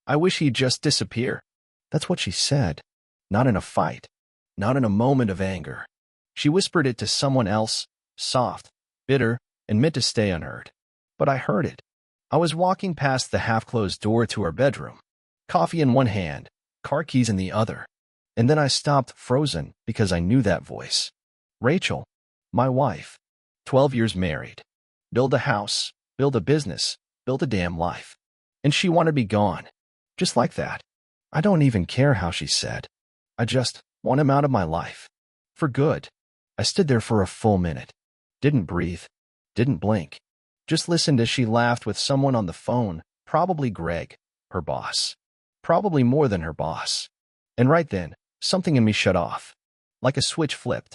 I wish he'd just disappear. That's what she said. Not in a fight. Not in a moment of anger. She whispered it to someone else, soft, bitter, and meant to stay unheard. But I heard it. I was walking past the half-closed door to her bedroom, coffee in one hand, car keys in the other. And then I stopped, frozen, because I knew that voice. Rachel, my wife. 12 years married. Build a house, build a business, build a damn life. And she wanted me gone. Just like that. I don't even care how she said. I just want him out of my life. For good. I stood there for a full minute. Didn't breathe. Didn't blink. Just listened as she laughed with someone on the phone, probably Greg, her boss. Probably more than her boss. And right then, something in me shut off. Like a switch flipped.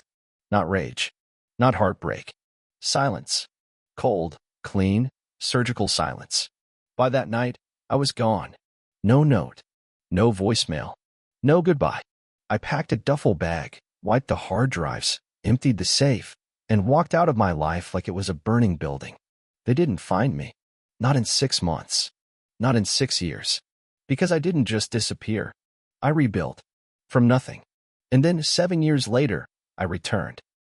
Not rage. Not heartbreak. Silence. Cold, clean, surgical silence. By that night, I was gone. No note. No voicemail. No goodbye. I packed a duffel bag, wiped the hard drives, emptied the safe, and walked out of my life like it was a burning building. They didn't find me. Not in 6 months. Not in 6 years. Because I didn't just disappear. I rebuilt. From nothing. And then 7 years later, I returned.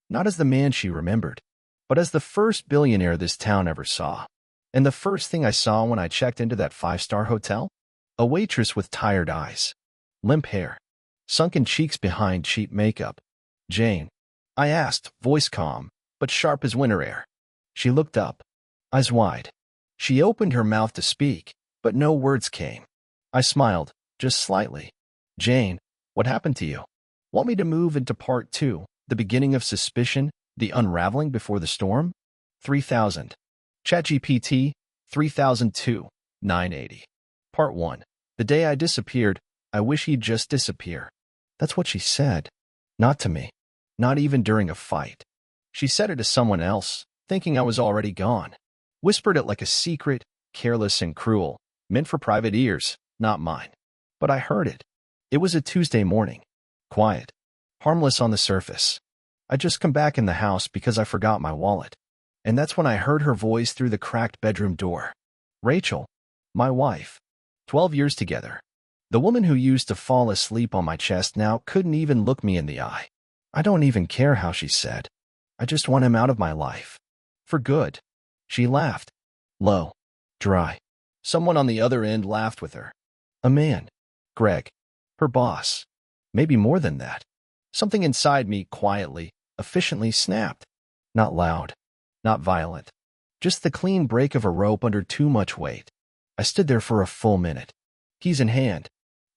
Not as the man she remembered, but as the first billionaire this town ever saw. And the first thing I saw when I checked into that 5-star hotel? A waitress with tired eyes. Limp hair. Sunken cheeks behind cheap makeup. Jane. I asked, voice calm, but sharp as winter air. She looked up. Eyes wide. She opened her mouth to speak, but no words came. I smiled, just slightly. Jane, what happened to you? Want me to move into part 2, the beginning of suspicion, the unraveling before the storm? 3000. ChatGPT, 3002, 980. Part 1. The day I disappeared, I wish he'd just disappear. That's what she said. Not to me. Not even during a fight. She said it to someone else, thinking I was already gone. Whispered it like a secret, careless and cruel, meant for private ears, not mine. But I heard it. It was a Tuesday morning. Quiet. Harmless on the surface. I'd just come back in the house because I forgot my wallet. And that's when I heard her voice through the cracked bedroom door. Rachel. My wife. 12 years together. The woman who used to fall asleep on my chest now couldn't even look me in the eye. I don't even care how she said. I just want him out of my life. For good. She laughed. Low. Dry. Someone on the other end laughed with her. A man. Greg. Her boss. Maybe more than that. Something inside me quietly, efficiently snapped. Not loud. Not violent. Just the clean break of a rope under too much weight. I stood there for a full minute. Keys in hand.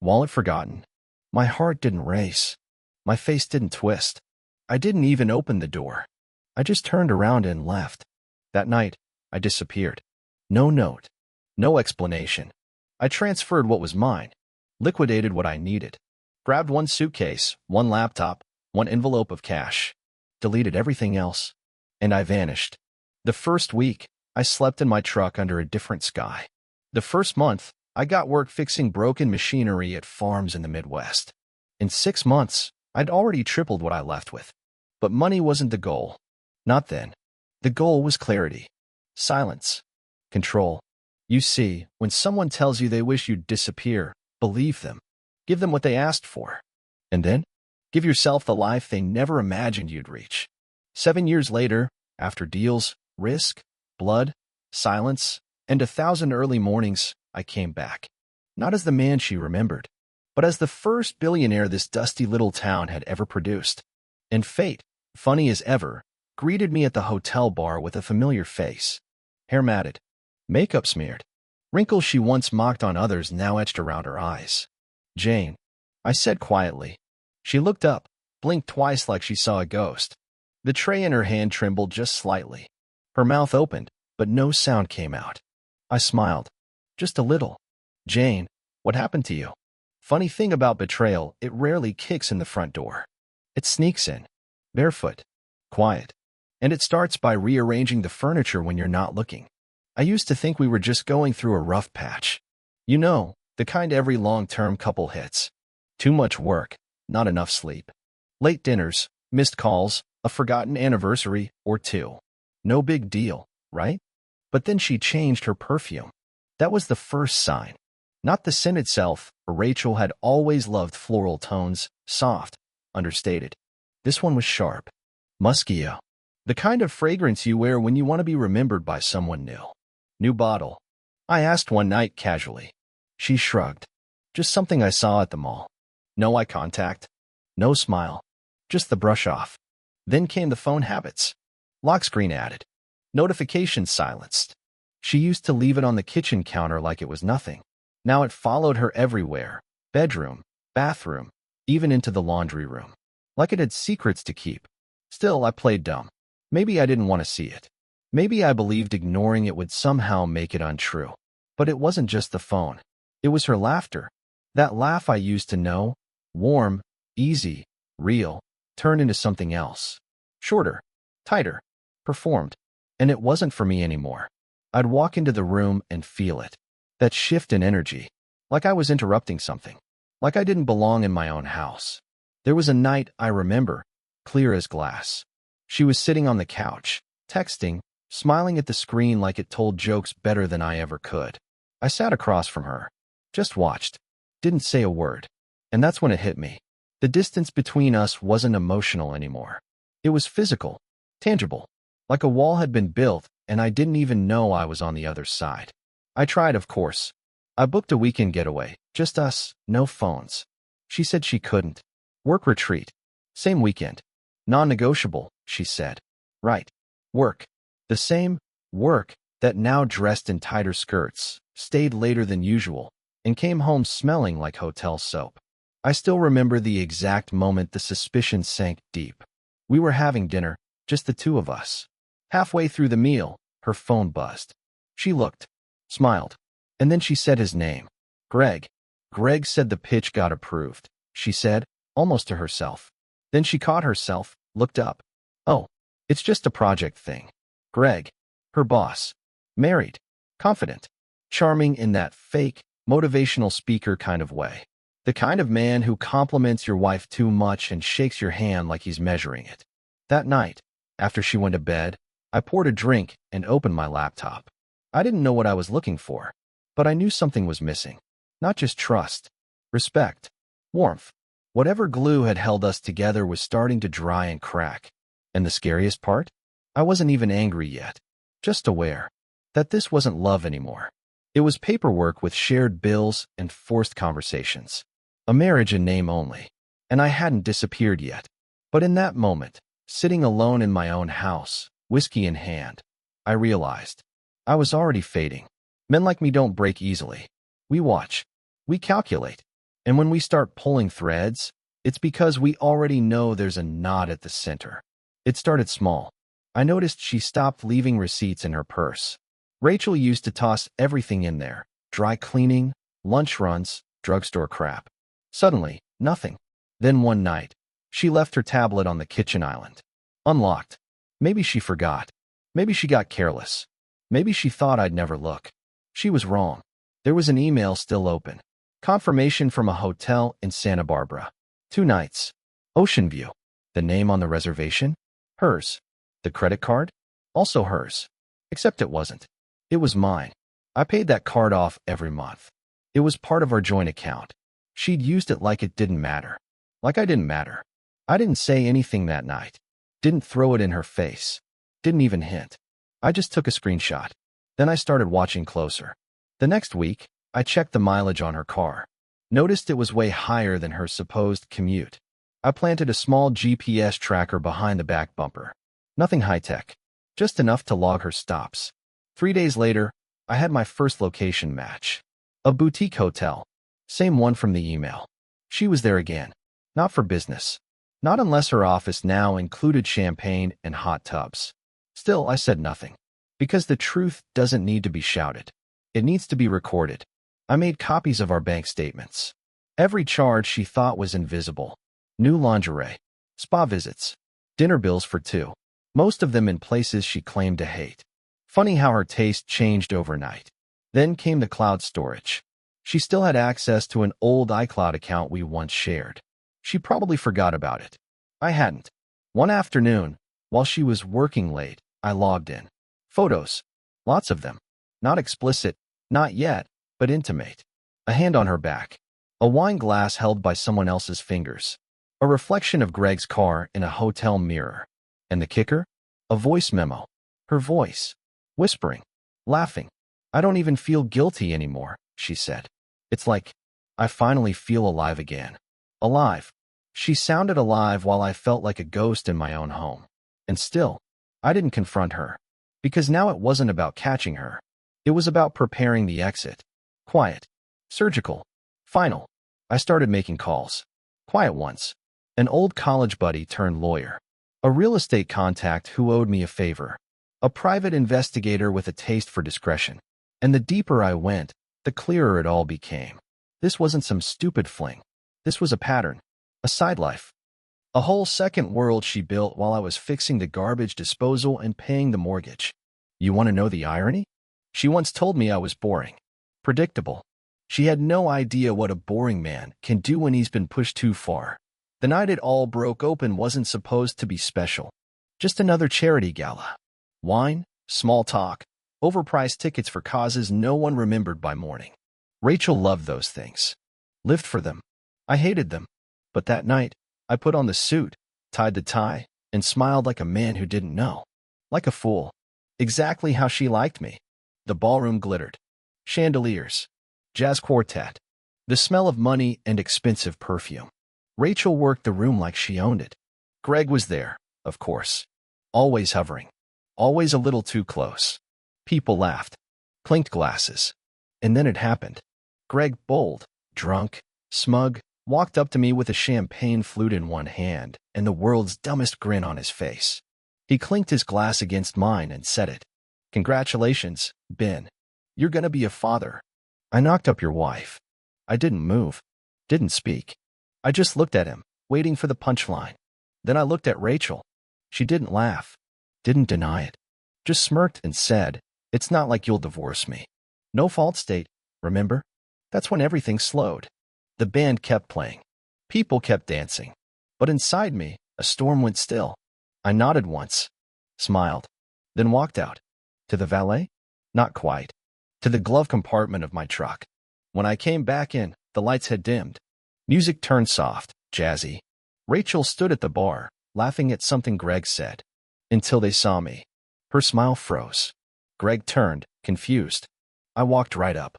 Wallet forgotten. My heart didn't race. My face didn't twist. I didn't even open the door. I just turned around and left. That night, I disappeared. No note. No explanation. I transferred what was mine. Liquidated what I needed. Grabbed one suitcase, one laptop, one envelope of cash. Deleted everything else. And I vanished. The first week, I slept in my truck under a different sky. The first month, I got work fixing broken machinery at farms in the Midwest. In 6 months, I'd already tripled what I left with. But money wasn't the goal. Not then. The goal was clarity. Silence. Control. You see, when someone tells you they wish you'd disappear, believe them. Give them what they asked for. And then, give yourself the life they never imagined you'd reach. 7 years later, after deals, risk, blood, silence, and 1,000 early mornings, I came back. Not as the man she remembered, but as the first billionaire this dusty little town had ever produced. And fate, funny as ever, greeted me at the hotel bar with a familiar face. Hair matted. Makeup smeared. Wrinkles she once mocked on others now etched around her eyes. Jane, I said quietly. She looked up, blinked twice like she saw a ghost. The tray in her hand trembled just slightly. Her mouth opened, but no sound came out. I smiled. Just a little. Jane, what happened to you? Funny thing about betrayal, it rarely kicks in the front door. It sneaks in. Barefoot. Quiet. And it starts by rearranging the furniture when you're not looking. I used to think we were just going through a rough patch. You know, the kind every long-term couple hits. Too much work, not enough sleep. Late dinners, missed calls, a forgotten anniversary or two. No big deal, right? But then she changed her perfume. That was the first sign. Not the scent itself, for Rachel had always loved floral tones, soft, understated. This one was sharp, musky, the kind of fragrance you wear when you want to be remembered by someone new. New bottle? I asked one night casually. She shrugged. Just something I saw at the mall. No eye contact. No smile. Just the brush off. Then came the phone habits. Lock screen added. Notifications silenced. She used to leave it on the kitchen counter like it was nothing. Now it followed her everywhere. Bedroom, bathroom, even into the laundry room. Like it had secrets to keep. Still, I played dumb. Maybe I didn't want to see it. Maybe I believed ignoring it would somehow make it untrue. But it wasn't just the phone. It was her laughter. That laugh I used to know, warm, easy, real, turned into something else. Shorter, tighter, performed. And it wasn't for me anymore. I'd walk into the room and feel it. That shift in energy. Like I was interrupting something. Like I didn't belong in my own house. There was a night I remember, clear as glass. She was sitting on the couch, texting, smiling at the screen like it told jokes better than I ever could. I sat across from her. Just watched. Didn't say a word. And that's when it hit me. The distance between us wasn't emotional anymore. It was physical, tangible. Like a wall had been built, and I didn't even know I was on the other side. I tried, of course. I booked a weekend getaway. Just us, no phones. She said she couldn't. Work retreat. Same weekend. Non-negotiable, she said. Right. Work. The same work that now dressed in tighter skirts, stayed later than usual, and came home smelling like hotel soap. I still remember the exact moment the suspicion sank deep. We were having dinner, just the two of us. Halfway through the meal, her phone buzzed. She looked, smiled, and then she said his name. Greg. Greg said the pitch got approved, she said, almost to herself. Then she caught herself, looked up. Oh, it's just a project thing. Greg, her boss. Married. Confident. Charming in that fake, motivational speaker kind of way. The kind of man who compliments your wife too much and shakes your hand like he's measuring it. That night, after she went to bed, I poured a drink and opened my laptop. I didn't know what I was looking for, but I knew something was missing. Not just trust, respect, warmth. Whatever glue had held us together was starting to dry and crack. And the scariest part? I wasn't even angry yet. Just aware that this wasn't love anymore. It was paperwork with shared bills and forced conversations. A marriage in name only. And I hadn't disappeared yet. But in that moment, sitting alone in my own house, whiskey in hand, I realized I was already fading. Men like me don't break easily. We watch. We calculate. And when we start pulling threads, it's because we already know there's a knot at the center. It started small. I noticed she stopped leaving receipts in her purse. Rachel used to toss everything in there. Dry cleaning, lunch runs, drugstore crap. Suddenly, nothing. Then one night, she left her tablet on the kitchen island. Unlocked. Maybe she forgot. Maybe she got careless. Maybe she thought I'd never look. She was wrong. There was an email still open. Confirmation from a hotel in Santa Barbara. 2 nights. Ocean View. The name on the reservation? Hers. The credit card? Also hers. Except it wasn't. It was mine. I paid that card off every month. It was part of our joint account. She'd used it like it didn't matter. Like I didn't matter. I didn't say anything that night. Didn't throw it in her face. Didn't even hint. I just took a screenshot. Then I started watching closer. The next week, I checked the mileage on her car. Noticed it was way higher than her supposed commute. I planted a small GPS tracker behind the back bumper. Nothing high-tech. Just enough to log her stops. 3 days later, I had my first location match. A boutique hotel. Same one from the email. She was there again. Not for business. Not unless her office now included champagne and hot tubs. Still, I said nothing. Because the truth doesn't need to be shouted. It needs to be recorded. I made copies of our bank statements. Every charge she thought was invisible. New lingerie. Spa visits. Dinner bills for 2. Most of them in places she claimed to hate. Funny how her taste changed overnight. Then came the cloud storage. She still had access to an old iCloud account we once shared. She probably forgot about it. I hadn't. One afternoon, while she was working late, I logged in. Photos. Lots of them. Not explicit, not yet, but intimate. A hand on her back. A wine glass held by someone else's fingers. A reflection of Greg's car in a hotel mirror. And the kicker? A voice memo. Her voice. Whispering. Laughing. I don't even feel guilty anymore, she said. It's like, I finally feel alive again. Alive. She sounded alive while I felt like a ghost in my own home. And still, I didn't confront her. Because now it wasn't about catching her. It was about preparing the exit. Quiet. Surgical. Final. I started making calls. Quiet ones. An old college buddy turned lawyer. A real estate contact who owed me a favor. A private investigator with a taste for discretion. And the deeper I went, the clearer it all became. This wasn't some stupid fling. This was a pattern. A side life. A whole second world she built while I was fixing the garbage disposal and paying the mortgage. You want to know the irony? She once told me I was boring. Predictable. She had no idea what a boring man can do when he's been pushed too far. The night it all broke open wasn't supposed to be special. Just another charity gala. Wine, small talk, overpriced tickets for causes no one remembered by morning. Rachel loved those things. Lived for them. I hated them. But that night, I put on the suit, tied the tie, and smiled like a man who didn't know. Like a fool. Exactly how she liked me. The ballroom glittered. Chandeliers. Jazz quartet. The smell of money and expensive perfume. Rachel worked the room like she owned it. Greg was there, of course. Always hovering. Always a little too close. People laughed. Clinked glasses. And then it happened. Greg, bold, drunk, smug, walked up to me with a champagne flute in one hand and the world's dumbest grin on his face. He clinked his glass against mine and said it. Congratulations, Ben. You're gonna be a father. I knocked up your wife. I didn't move. Didn't speak. I just looked at him, waiting for the punchline. Then I looked at Rachel. She didn't laugh. Didn't deny it. Just smirked and said, it's not like you'll divorce me. No fault state, remember? That's when everything slowed. The band kept playing. People kept dancing. But inside me, a storm went still. I nodded once, smiled, then walked out. To the valet? Not quite. To the glove compartment of my truck. When I came back in, the lights had dimmed. Music turned soft, jazzy. Rachel stood at the bar, laughing at something Greg said. Until they saw me. Her smile froze. Greg turned, confused. I walked right up.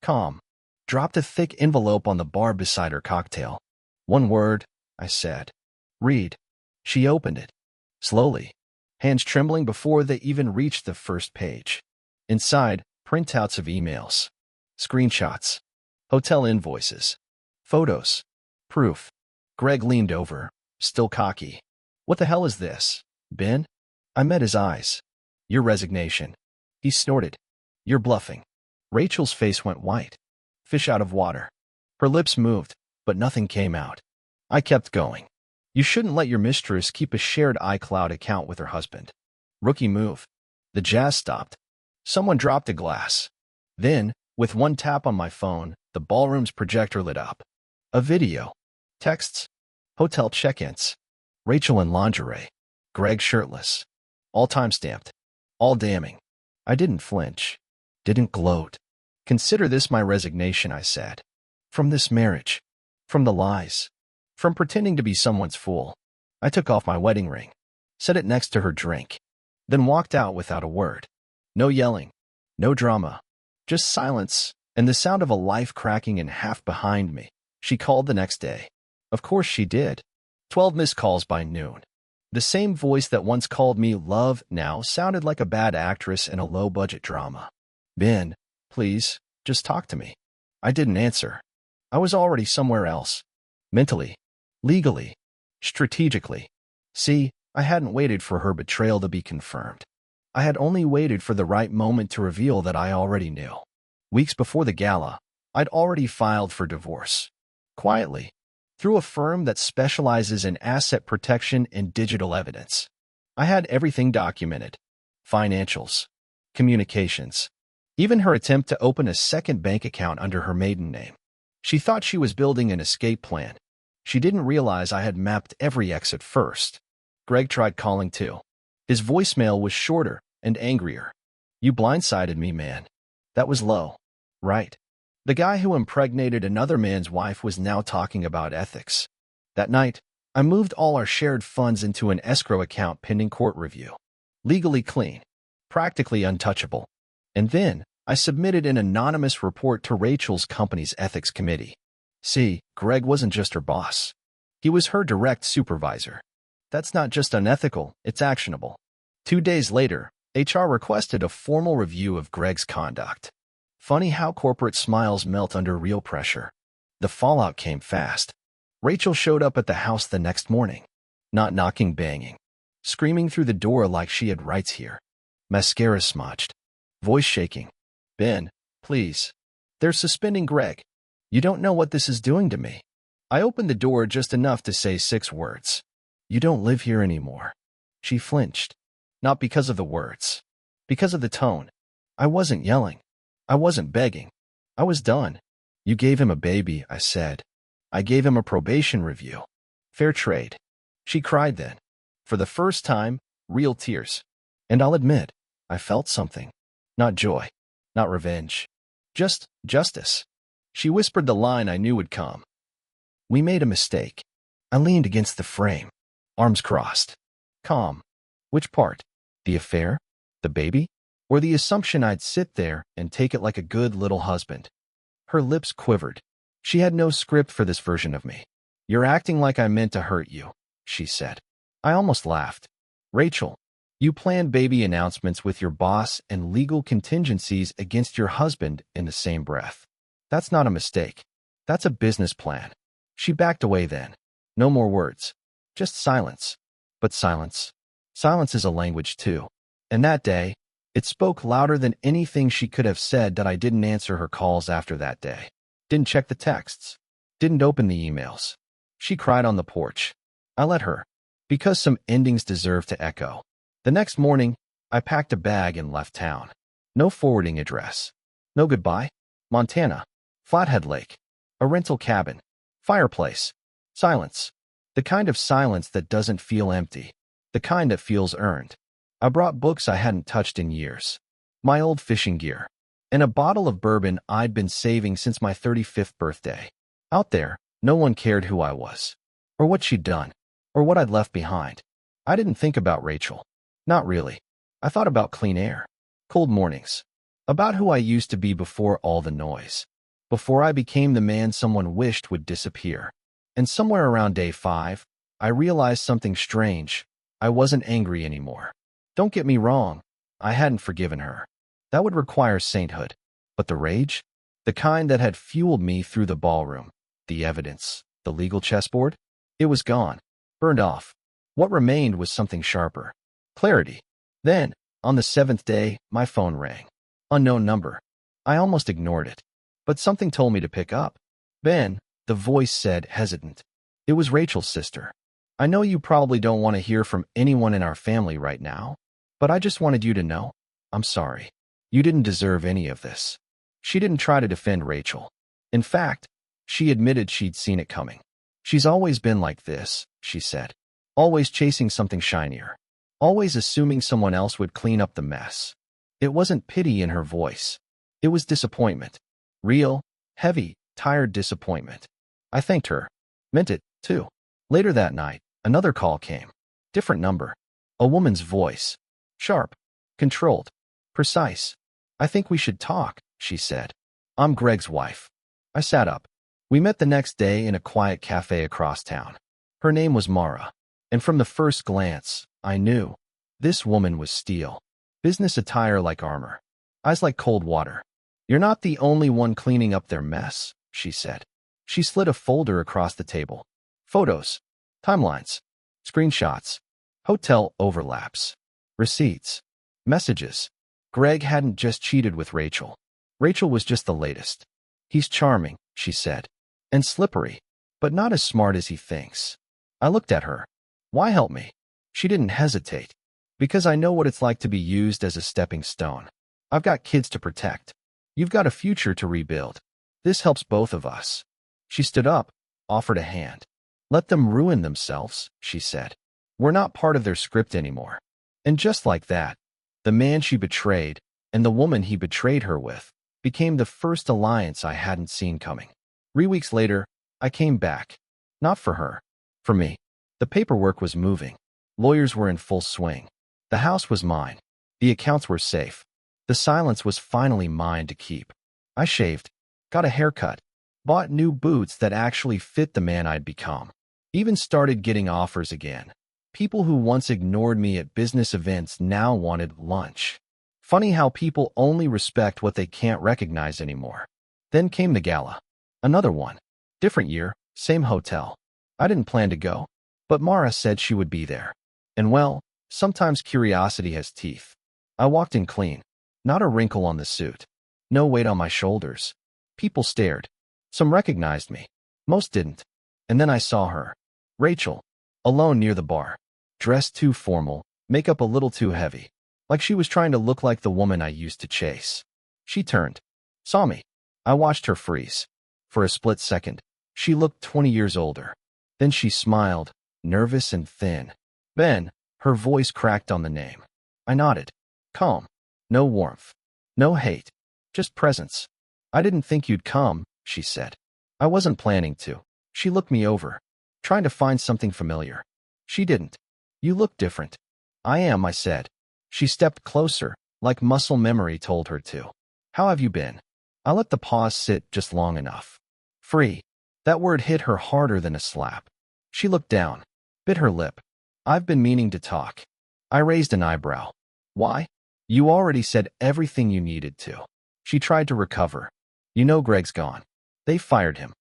Calm. Dropped a thick envelope on the bar beside her cocktail. One word, I said. Read. She opened it. Slowly. Hands trembling before they even reached the first page. Inside, printouts of emails. Screenshots. Hotel invoices. Photos. Proof. Greg leaned over, still cocky. What the hell is this, Ben? I met his eyes. Your resignation. He snorted. You're bluffing. Rachel's face went white. Fish out of water. Her lips moved, but nothing came out. I kept going. You shouldn't let your mistress keep a shared iCloud account with her husband. Rookie move. The jazz stopped. Someone dropped a glass. Then, with one tap on my phone, the ballroom's projector lit up. A video. Texts. Hotel check-ins. Rachel in lingerie. Greg shirtless. All time-stamped. All damning. I didn't flinch. Didn't gloat. Consider this my resignation, I said. From this marriage. From the lies. From pretending to be someone's fool. I took off my wedding ring. Set it next to her drink. Then walked out without a word. No yelling. No drama. Just silence and the sound of a life cracking in half behind me. She called the next day. Of course she did. 12 missed calls by noon. The same voice that once called me love now sounded like a bad actress in a low-budget drama. Ben, please, just talk to me. I didn't answer. I was already somewhere else. Mentally. Legally. Strategically. See, I hadn't waited for her betrayal to be confirmed. I had only waited for the right moment to reveal that I already knew. Weeks before the gala, I'd already filed for divorce. Quietly. Through a firm that specializes in asset protection and digital evidence. I had everything documented. Financials. Communications. Even her attempt to open a second bank account under her maiden name. She thought she was building an escape plan. She didn't realize I had mapped every exit first. Greg tried calling too. His voicemail was shorter and angrier. You blindsided me, man. That was low. Right. The guy who impregnated another man's wife was now talking about ethics. That night, I moved all our shared funds into an escrow account pending court review. Legally clean, practically untouchable. And then, I submitted an anonymous report to Rachel's company's ethics committee. See, Greg wasn't just her boss. He was her direct supervisor. That's not just unethical, it's actionable. 2 days later, HR requested a formal review of Greg's conduct. Funny how corporate smiles melt under real pressure. The fallout came fast. Rachel showed up at the house the next morning. Not knocking, banging. Screaming through the door like she had rights here. Mascara smudged. Voice shaking. Ben, please. They're suspending Greg. You don't know what this is doing to me. I opened the door just enough to say 6 words. You don't live here anymore. She flinched. Not because of the words. Because of the tone. I wasn't yelling. I wasn't begging. I was done. You gave him a baby, I said. I gave him a probation review. Fair trade. She cried then. For the first time, real tears. And I'll admit, I felt something. Not joy. Not revenge. Just justice. She whispered the line I knew would come. We made a mistake. I leaned against the frame. Arms crossed. Calm. Which part? The affair? The baby? Or the assumption I'd sit there and take it like a good little husband? Her lips quivered. She had no script for this version of me. You're acting like I meant to hurt you, she said. I almost laughed. Rachel, you planned baby announcements with your boss and legal contingencies against your husband in the same breath. That's not a mistake. That's a business plan. She backed away then. No more words. Just silence. But silence. Silence is a language too. And that day, it spoke louder than anything she could have said that I didn't answer her calls after that day. Didn't check the texts. Didn't open the emails. She cried on the porch. I let her. Because some endings deserve to echo. The next morning, I packed a bag and left town. No forwarding address. No goodbye. Montana. Flathead Lake. A rental cabin. Fireplace. Silence. The kind of silence that doesn't feel empty. The kind that feels earned. I brought books I hadn't touched in years. My old fishing gear. And a bottle of bourbon I'd been saving since my 35th birthday. Out there, no one cared who I was. Or what she'd done. Or what I'd left behind. I didn't think about Rachel. Not really. I thought about clean air. Cold mornings. About who I used to be before all the noise. Before I became the man someone wished would disappear. And somewhere around day 5, I realized something strange. I wasn't angry anymore. Don't get me wrong. I hadn't forgiven her. That would require sainthood. But the rage? The kind that had fueled me through the ballroom. The evidence. The legal chessboard? It was gone. Burned off. What remained was something sharper. Clarity. Then, on the 7th day, my phone rang. Unknown number. I almost ignored it. But something told me to pick up. Ben, the voice said, hesitant. It was Rachel's sister. I know you probably don't want to hear from anyone in our family right now, but I just wanted you to know. I'm sorry. You didn't deserve any of this. She didn't try to defend Rachel. In fact, she admitted she'd seen it coming. She's always been like this, she said. Always chasing something shinier. Always assuming someone else would clean up the mess. It wasn't pity in her voice. It was disappointment. Real, heavy, tired disappointment. I thanked her. Meant it, too. Later that night, another call came. Different number. A woman's voice. Sharp. Controlled. Precise. I think we should talk, she said. I'm Greg's wife. I sat up. We met the next day in a quiet cafe across town. Her name was Mara. And from the first glance, I knew. This woman was steel. Business attire like armor. Eyes like cold water. You're not the only one cleaning up their mess, she said. She slid a folder across the table. Photos. Timelines. Screenshots. Hotel overlaps. Receipts. Messages. Greg hadn't just cheated with Rachel. Rachel was just the latest. He's charming, she said. And slippery. But not as smart as he thinks. I looked at her. Why help me? She didn't hesitate. Because I know what it's like to be used as a stepping stone. I've got kids to protect. You've got a future to rebuild. This helps both of us. She stood up, offered a hand. Let them ruin themselves, she said. We're not part of their script anymore. And just like that, the man she betrayed, and the woman he betrayed her with, became the first alliance I hadn't seen coming. 3 weeks later, I came back. Not for her. For me. The paperwork was moving. Lawyers were in full swing. The house was mine. The accounts were safe. The silence was finally mine to keep. I shaved, got a haircut, bought new boots that actually fit the man I'd become. Even started getting offers again. People who once ignored me at business events now wanted lunch. Funny how people only respect what they can't recognize anymore. Then came the gala. Another one. Different year, same hotel. I didn't plan to go, but Mara said she would be there. And well, sometimes curiosity has teeth. I walked in clean. Not a wrinkle on the suit. No weight on my shoulders. People stared. Some recognized me. Most didn't. And then I saw her. Rachel. Alone near the bar. Dressed too formal, makeup a little too heavy. Like she was trying to look like the woman I used to chase. She turned. Saw me. I watched her freeze. For a split second, she looked 20 years older. Then she smiled, nervous and thin. Ben, her voice cracked on the name. I nodded. Calm. No warmth. No hate. Just presence. I didn't think you'd come, she said. I wasn't planning to. She looked me over, trying to find something familiar. She didn't. You look different. I am, I said. She stepped closer, like muscle memory told her to. How have you been? I let the pause sit just long enough. Free. That word hit her harder than a slap. She looked down, bit her lip. I've been meaning to talk. I raised an eyebrow. Why? You already said everything you needed to. She tried to recover. You know Greg's gone. They fired him.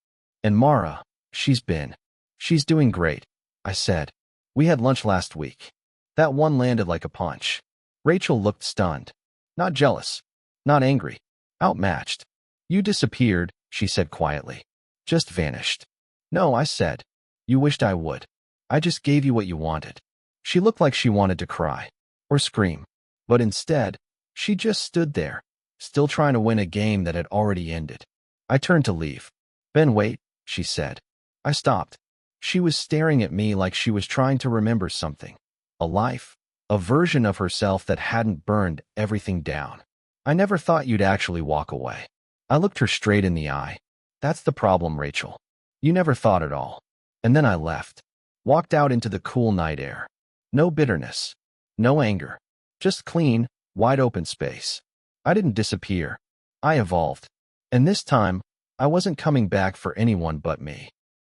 And Mara, she's doing great, I said. We had lunch last week. That one landed like a punch. Rachel looked stunned. Not jealous. Not angry. Outmatched. You disappeared, she said quietly. Just vanished. No, I said. You wished I would. I just gave you what you wanted. She looked like she wanted to cry. Or scream. But instead, she just stood there, still trying to win a game that had already ended. I turned to leave. Ben, wait, she said. I stopped. She was staring at me like she was trying to remember something. A life. A version of herself that hadn't burned everything down. I never thought you'd actually walk away. I looked her straight in the eye. That's the problem, Rachel. You never thought at all. And then I left. Walked out into the cool night air. No bitterness. No anger. Just clean, wide open space. I didn't disappear. I evolved. And this time, I wasn't coming back for anyone but me.